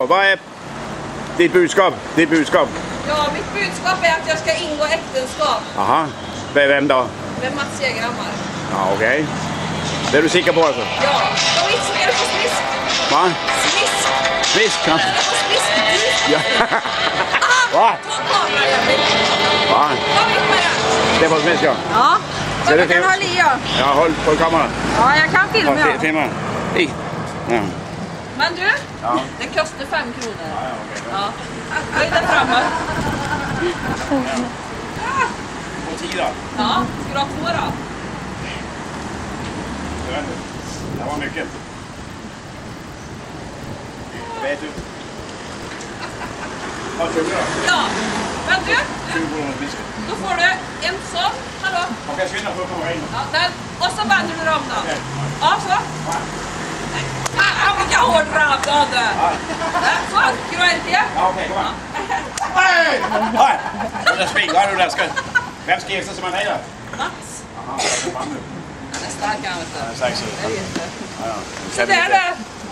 Vad är ditt budskap? Ja, mitt budskap är att jag ska ingå äktenskap. Aha. Med vem då? Med Mats Jägerhammar. Ja, okej. Det är du säker på alltså? Ja, de inte så är det på smisk. Va? Smisk. Smisk? Ja. Är det på smisk? Ja. Va? Ta kameran, Emil. Va? Ta mitt med den. Det var smisk, ja. Ja. Ska du kan hålla i, ja. Ja, håll på kameran. Ja, jag kan filma, ja. Filma. I. Ja. Men du, Ja. det kostar 5 kronor. Ja, okej. Ja. Vad är det framme? På 10 då? Ja, ska du ha 2 då? Jag vet inte. Det var mycket. Vet du? Vad tror du då? Ja, men du, 20 kronor smisk. då får du en sån. Hallå? Okej, skynda för att komma in. Ja, den. Och så vänder du om då. Okej. Ja, så. Vilka hård ram du hade. Så, ska du ha en till? Ja, okej, kom igen. Nej! Nej! Du där springer, du där ska... Vem ska gifta sig med dig då? Mats. Jaha, jag är framme. Han är stark, han vet du. Jag är säker. Det vet du. Ja, ja. Så där då.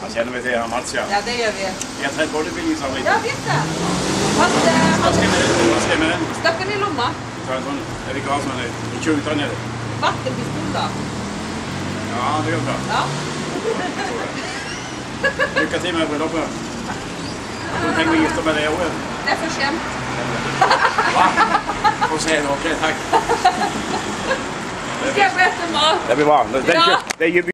Jag känner mig till er Mats, ja. Ja, det gör vi. Jag har trätt bodybuilding-samling. Jag vet det. Fast Vad ska jag med den? Vad ska jag med den? stack den i lomma. Ta en sån. Jag vill ha sån i 20 ton är det. Vattenpistol då. Ja, det går bra. Ja. Lycka till med bröllopet. Jag tänker gifta med dig i år. Det är för sent. Va? Får se då. Okej, tack. Ska jag få äta mat? Det blir bra. Ja. Det är ju